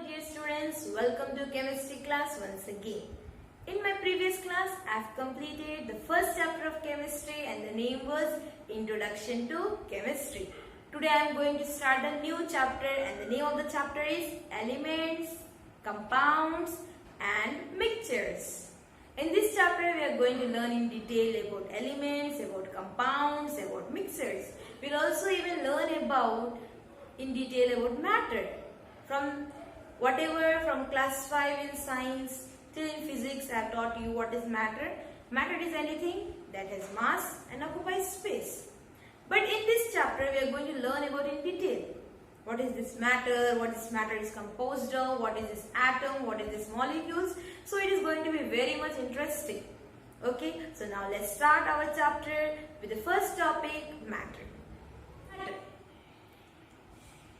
dear students, welcome to chemistry class once again. In my previous class, I have completed the first chapter of chemistry and the name was Introduction to Chemistry. Today I am going to start a new chapter and the name of the chapter is Elements, Compounds and Mixtures. In this chapter we are going to learn in detail about elements, about compounds, about mixtures. We will also even learn about in detail about matter. From class 5 in science till in physics I have taught you what is matter. Matter is anything that has mass and occupies space. But in this chapter we are going to learn about in detail. What is this matter, what this matter is composed of, what is this atom, what is this molecules. So it is going to be very much interesting. Okay, so now let's start our chapter with the first topic, matter.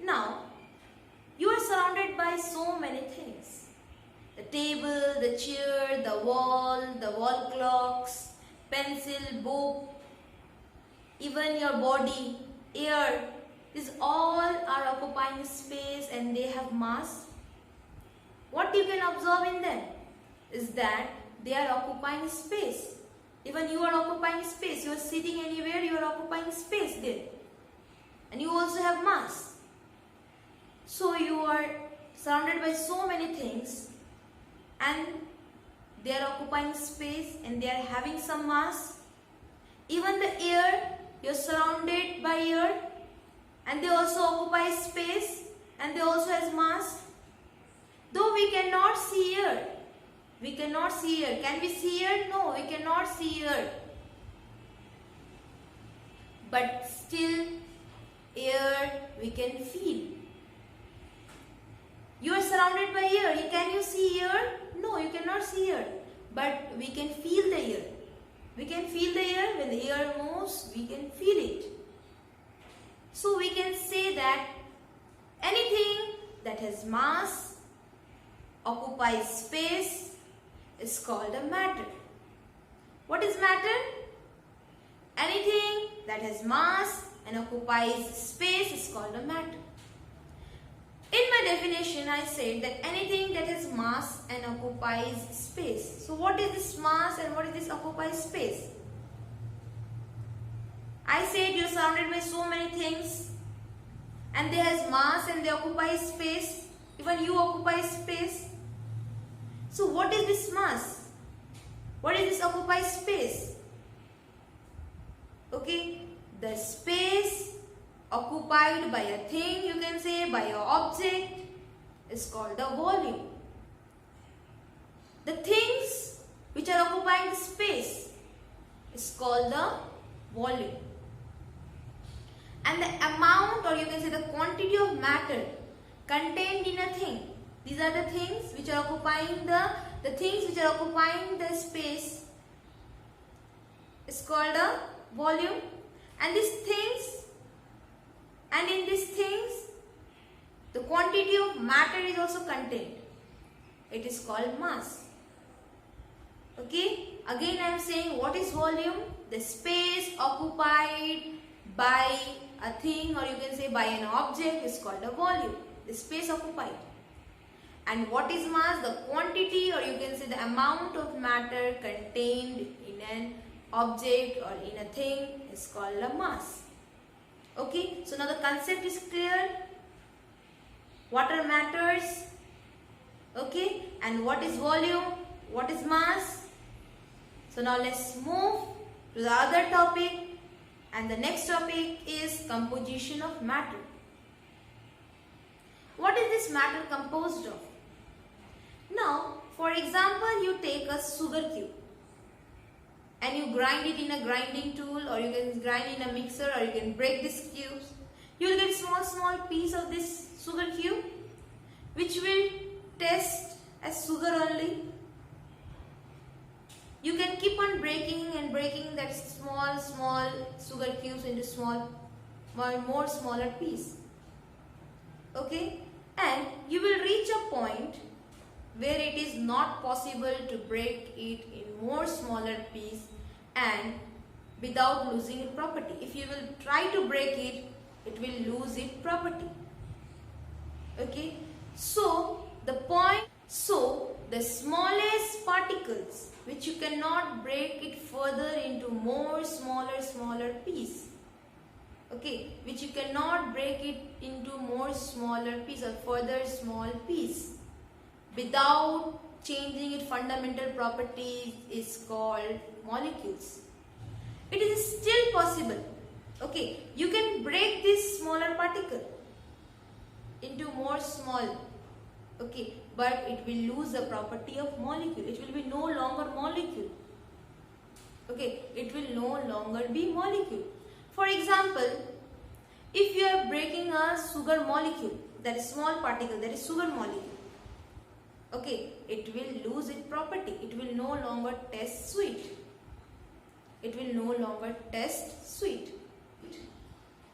Now, you are surrounded by so many things. The table, the chair, the wall clocks, pencil, book, even your body, air. These all are occupying space and they have mass. What you can observe in them is that they are occupying space. Even you are occupying space. You are sitting anywhere, you are occupying space there. And you also have mass. So you are surrounded by so many things and they are occupying space and they are having some mass. Even the air, you are surrounded by air and they also occupy space and they also has mass. Though we cannot see air. We cannot see air. Can we see air? No, we cannot see air. But still air we can feel. You are surrounded by air. Can you see air? No, you cannot see air. But we can feel the air. We can feel the air. When the air moves, we can feel it. So we can say that anything that has mass, occupies space, is called a matter. What is matter? Anything that has mass and occupies space is called a matter. In my definition, I said that anything that has mass and occupies space. So what is this mass and what is this occupies space? I said you are surrounded by so many things and they has mass and they occupy space. Even you occupy space. So what is this mass? What is this occupies space? Okay, the space occupied by a thing, you can say by an object, is called the volume. The things which are occupying the space is called the volume. And the amount, or you can say the quantity of matter contained in a thing. These are the things which are occupying the things which are occupying the space is called a volume. And these things, and in these things, the quantity of matter is also contained. It is called mass. Okay, again I am saying what is volume? The space occupied by a thing, or you can say by an object, is called a volume. The space occupied. And what is mass? The quantity, or you can say the amount of matter contained in an object or in a thing is called a mass. Okay, so now the concept is clear. Water matters. Okay, and what is volume? What is mass? So now let's move to the other topic, and the next topic is composition of matter. What is this matter composed of? Now, for example, you take a sugar cube and you grind it in a grinding tool, or you can grind in a mixer, or you can break these cubes. You will get small piece of this sugar cube which will taste as sugar only. You can keep on breaking and breaking that small sugar cubes into more smaller piece. Okay, and you will reach a point where it is not possible to break it in more smaller piece and without losing its property. If you will try to break it, it will lose its property. Okay, so The point, so the smallest particles which you cannot break it further into more smaller piece. Okay, which you cannot break it into more smaller piece or further small piece without changing its fundamental properties is called molecules. It is still possible. Okay, you can break this smaller particle into more small. Okay, but it will lose the property of molecule. It will be no longer molecule. Okay, it will no longer be molecule. For example, if you are breaking a sugar molecule, that is small particle, that is sugar molecule. Okay, it will lose its property. It will no longer taste sweet. It will no longer taste sweet.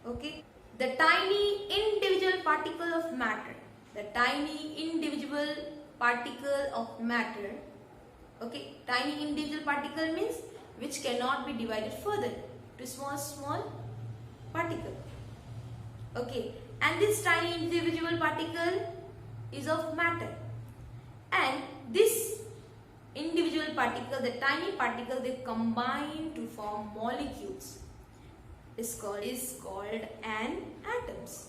Okay, the tiny individual particle of matter. The tiny individual particle of matter. Okay, tiny individual particle means which cannot be divided further to small particle. Okay, and this tiny individual particle is of matter, and this individual particle, the tiny particle, they combine to form molecules. Is called an atoms.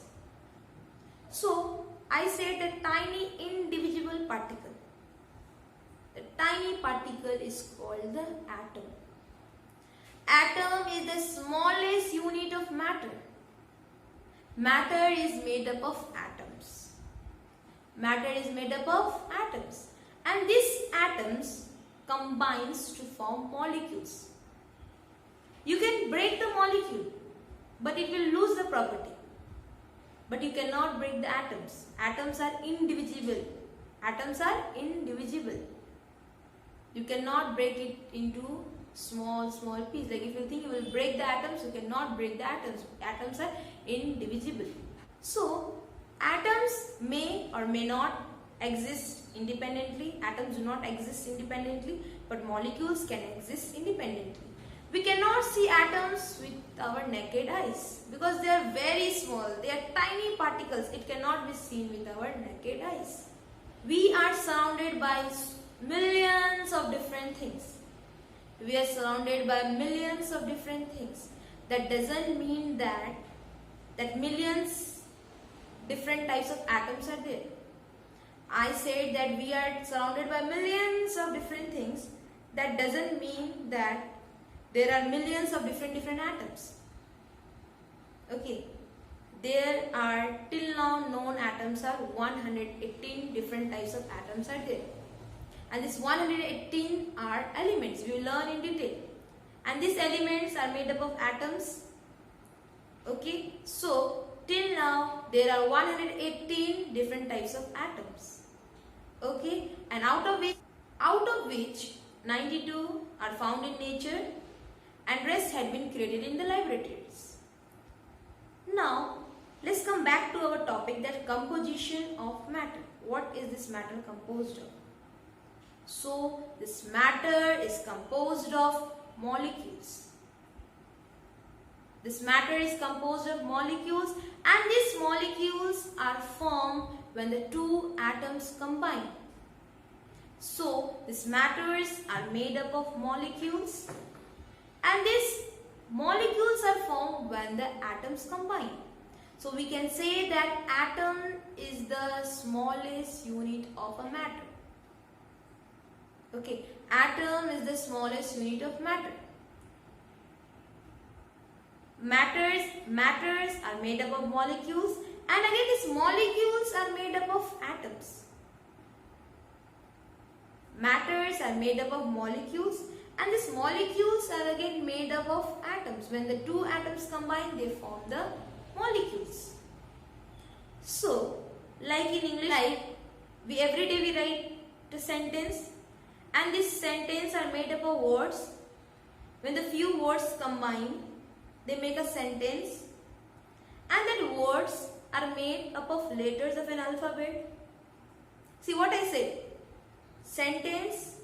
So I said the tiny individual particle. The tiny particle is called the atom. Atom is the smallest unit of matter. Matter is made up of atoms. Matter is made up of atoms. And these atoms combines to form molecules. You can break the molecule, but it will lose the property. But you cannot break the atoms. Atoms are indivisible. Atoms are indivisible. You cannot break it into small pieces. Like if you think you will break the atoms, you cannot break the atoms. Atoms are indivisible. So, atoms may or may not exist independently. Atoms do not exist independently, but molecules can exist independently. We cannot see atoms with our naked eyes because they are very small. They are tiny particles. It cannot be seen with our naked eyes. We are surrounded by millions of different things. We are surrounded by millions of different things. That doesn't mean that millions different types of atoms are there. I said that we are surrounded by millions of different things. That doesn't mean that there are millions of different atoms. Okay, there are till now known atoms are 118 different types of atoms are there, and these 118 are elements. We will learn in detail, and these elements are made up of atoms. Okay, so till now there are 118 different types of atoms. Okay, and out of which 92 are found in nature, and rest had been created in the laboratories. Now, let's come back to our topic, that composition of matter. What is this matter composed of? So, this matter is composed of molecules. This matter is composed of molecules, and these molecules are formed when the two atoms combine. So, these matters are made up of molecules, and these molecules are formed when the atoms combine. So we can say that atom is the smallest unit of a matter. Okay, atom is the smallest unit of matter. Matters are made up of molecules, and again these molecules are made up of atoms. Matters are made up of molecules, and these molecules are again made up of atoms. When the two atoms combine, they form the molecules. So, like in English, every day we write a sentence, and this sentence are made up of words. When the few words combine, they make a sentence, and then words are made up of letters of an alphabet. See what I said? Sentence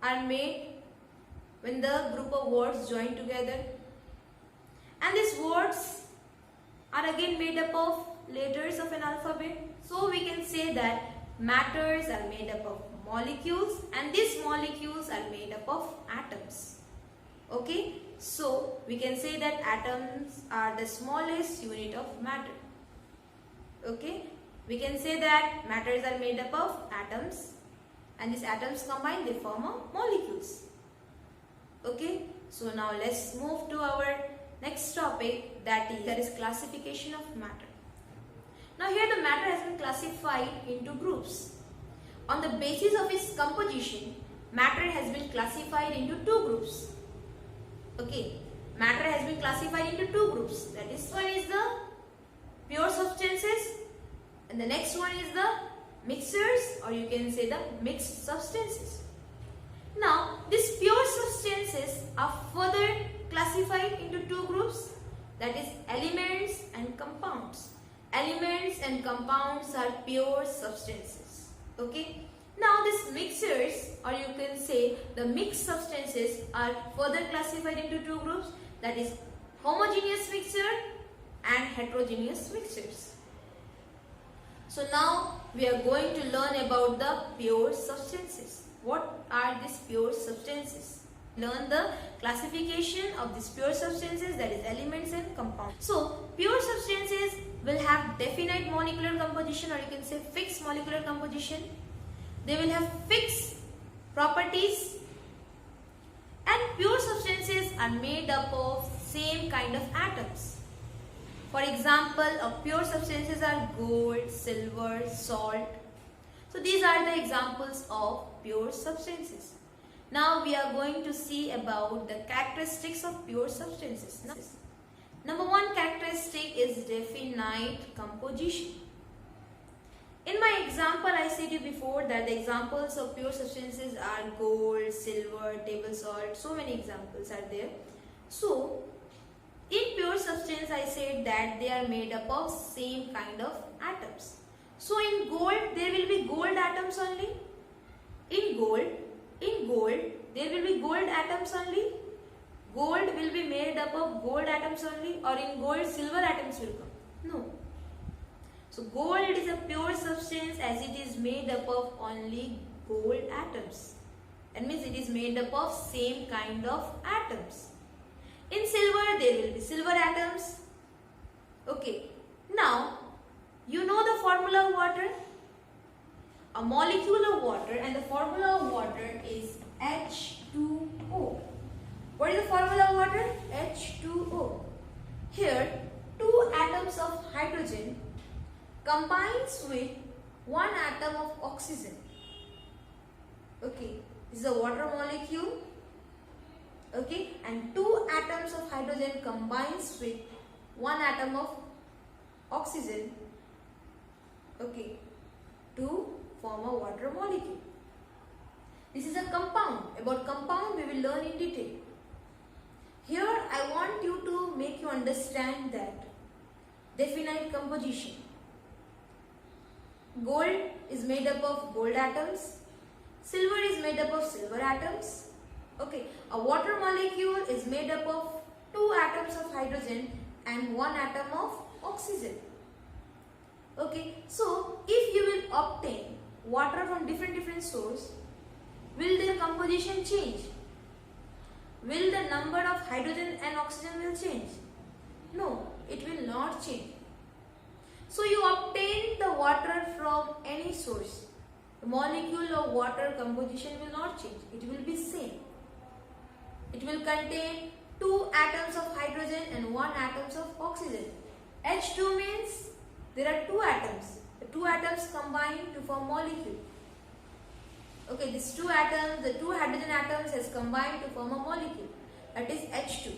are made when the group of words join together, and these words are again made up of letters of an alphabet. So we can say that matters are made up of molecules and these molecules are made up of atoms. Okay, so we can say that atoms are the smallest unit of matter. Okay, we can say that matters are made up of atoms and these atoms combine, they form a molecules. Okay, so now let's move to our next topic, that is classification of matter. Now here the matter has been classified into groups. On the basis of its composition, matter has been classified into two groups. Okay, matter has been classified into two groups. That is, one is the pure substances and the next one is the mixtures, or you can say the mixed substances. Now these pure substances are further classified into two groups, that is elements and compounds. Elements and compounds are pure substances. Okay. Now these mixtures, or you can say the mixed substances, are further classified into two groups, that is homogeneous mixture and heterogeneous mixtures. So now we are going to learn about the pure substances. What are these pure substances? Learn the classification of these pure substances, that is elements and compounds. So pure substances will have definite molecular composition, or you can say fixed molecular composition. They will have fixed properties, and pure substances are made up of same kind of atoms. For example, of pure substances are gold, silver, salt. So these are the examples of pure substances. Now we are going to see about the characteristics of pure substances. Number one characteristic is definite composition. In my example, I said you before that the examples of pure substances are gold, silver, table salt. So many examples are there. So in pure substance, I said that they are made up of same kind of atoms. So in gold, there will be gold atoms only. In gold, there will be gold atoms only. Gold will be made up of gold atoms only, or in gold, silver atoms will come. No. So gold is a pure substance as it is made up of only gold atoms. That means it is made up of same kind of atoms. In silver, there will be silver atoms. Okay. Now, you know the formula of water? A molecule of water, and the formula of water is H2O. What is the formula of water? H2O. Here, two atoms of hydrogen combines with one atom of oxygen. Okay, this is a water molecule. Okay, and two atoms of hydrogen combines with one atom of oxygen. Okay, to form a water molecule. This is a compound. About compound we will learn in detail. Here I want you to make you understand that definite composition. Gold is made up of gold atoms. Silver is made up of silver atoms. Okay, a water molecule is made up of two atoms of hydrogen and one atom of oxygen. Okay, so if you will obtain water from different sources, will their composition change? Will the number of hydrogen and oxygen will change? No, it will not change. So you obtain the water from any source. The molecule of water composition will not change. It will be same. It will contain two atoms of hydrogen and one atoms of oxygen. H2 means there are two atoms. The two atoms combine to form molecule. Okay, these two atoms, the two hydrogen atoms has combined to form a molecule. That is H2.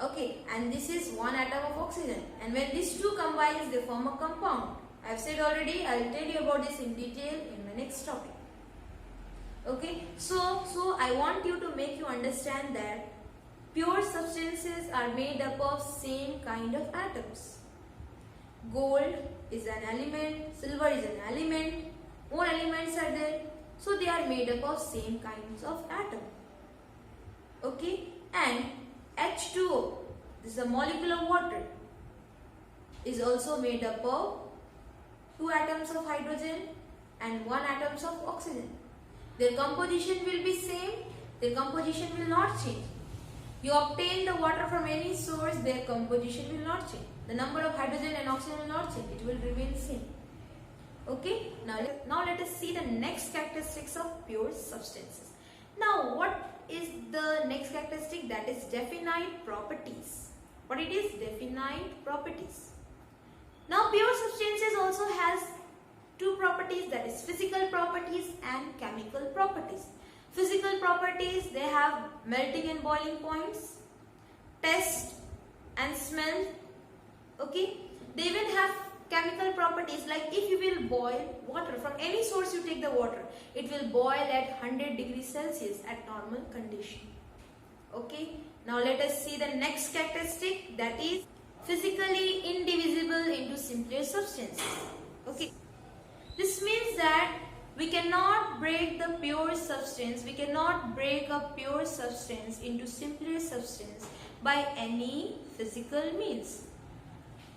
Okay, and this is one atom of oxygen. And when these two combines, they form a compound. I have said already, I will tell you about this in detail in my next topic. Okay, so I want you to make you understand that pure substances are made up of same kind of atoms. Gold is an element, silver is an element, more elements are there. So they are made up of same kinds of atom. Okay, and H2O, this is a molecule of water, is also made up of two atoms of hydrogen and 1 atoms of oxygen. Their composition will be same, their composition will not change. You obtain the water from any source, their composition will not change. The number of hydrogen and oxygen will not change, it will remain same. Okay, now let us see the next characteristics of pure substances. Now what is the next characteristic? That is definite properties. What it is? Definite properties. Now pure substances also has two properties, that is physical properties and chemical properties. Physical properties, they have melting and boiling points, taste and smell. Okay, they even have chemical properties, like if you will boil water from any source, you take the water, it will boil at 100 degrees Celsius at normal condition. Okay, now let us see the next characteristic, that is physically indivisible into simpler substances. Okay, this means that we cannot break the pure substance, we cannot break a pure substance into simpler substance by any physical means.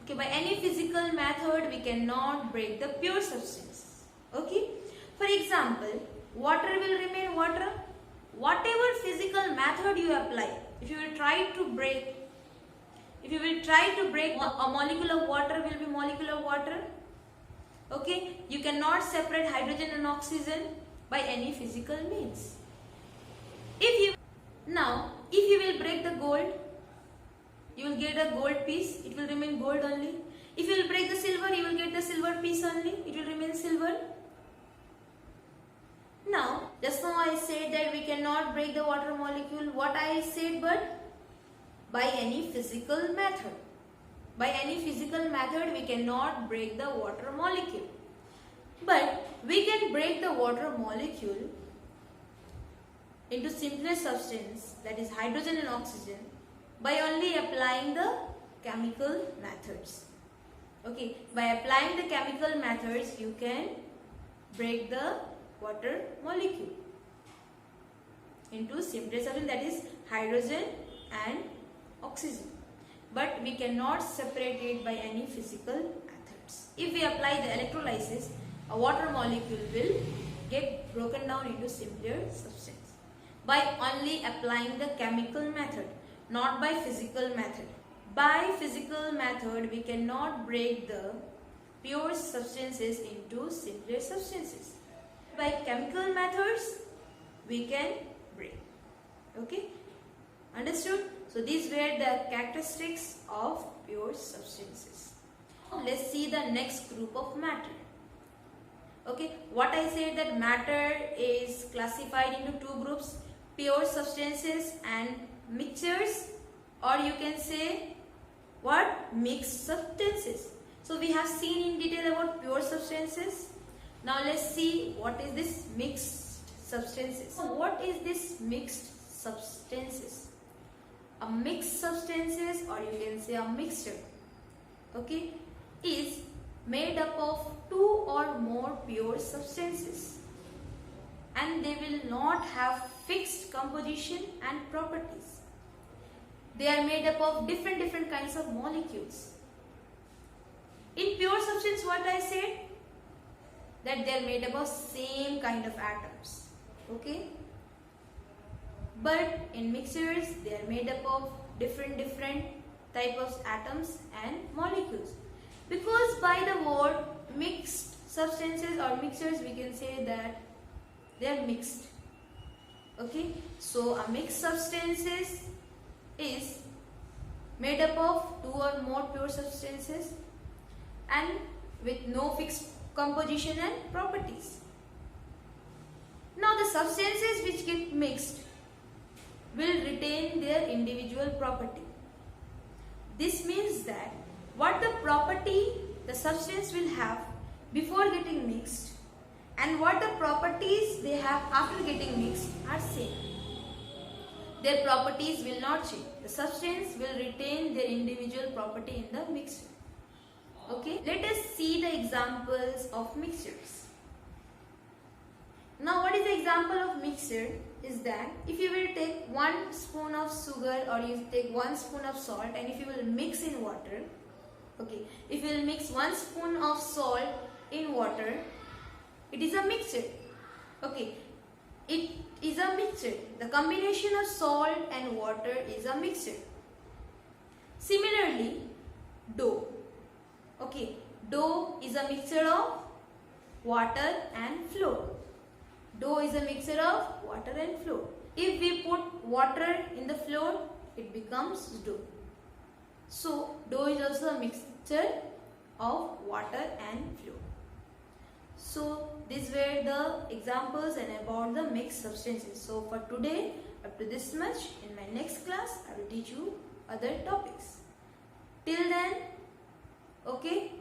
Okay, by any physical method we cannot break the pure substance. Okay, for example, water will remain water. Whatever physical method you apply, if you will try to break a molecule of water, will be molecule of water. Okay, you cannot separate hydrogen and oxygen by any physical means. If you will break the gold, you will get a gold piece, it will remain gold only. If you will break the silver, you will get the silver piece only, it will remain silver. Now, just now I said that we cannot break the water molecule. What I said, but by any physical method. By any physical method we cannot break the water molecule. But we can break the water molecule into simpler substance, that is hydrogen and oxygen, by only applying the chemical methods. Okay, by applying the chemical methods you can break the water molecule into simpler substance, that is hydrogen and oxygen. But we cannot separate it by any physical methods. If we apply the electrolysis, a water molecule will get broken down into simpler substance by only applying the chemical method, not by physical method. By physical method we cannot break the pure substances into simpler substances. By chemical methods we can break. Okay, understood? So these were the characteristics of pure substances. Now let's see the next group of matter. Okay, what I said, that matter is classified into two groups, pure substances and mixtures, or you can say what? Mixed substances. So we have seen in detail about pure substances. Now let's see what is this mixed substances. So what is this mixed substances? A mixed substances, or you can say a mixture, okay, is made up of two or more pure substances, and they will not have fixed composition and properties. They are made up of different kinds of molecules. In pure substance, what I said, that they are made up of same kind of atoms. Okay, but in mixtures they are made up of different type of atoms and molecules. Because by the word mixed substances or mixtures we can say that they are mixed. Okay, so a mixed substances is made up of two or more pure substances and with no fixed composition and properties. Now the substances which get mixed will retain their individual property. This means that what the property the substance will have before getting mixed and what the properties they have after getting mixed are same. Their properties will not change. The substance will retain their individual property in the mixture. Okay, let us see the examples of mixtures. Now what is the example of mixture is that if you will take 1 spoon of sugar or you take 1 spoon of salt and if you will mix in water, okay, if you will mix 1 spoon of salt in water It is a mixture. Okay. It is a mixture. The combination of salt and water is a mixture. Similarly, dough. Okay. Dough is a mixture of water and flour. Dough is a mixture of water and flour. If we put water in the flour, it becomes dough. So, dough is also a mixture of water and flour. So, these were the examples and about the mixed substances. So, for today, up to this much. In my next class, I will teach you other topics. Till then, okay,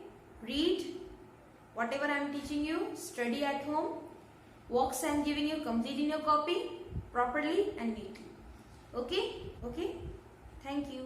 read whatever I am teaching you, study at home, works I am giving you, complete in your copy properly and neatly. Okay? Okay? Thank you.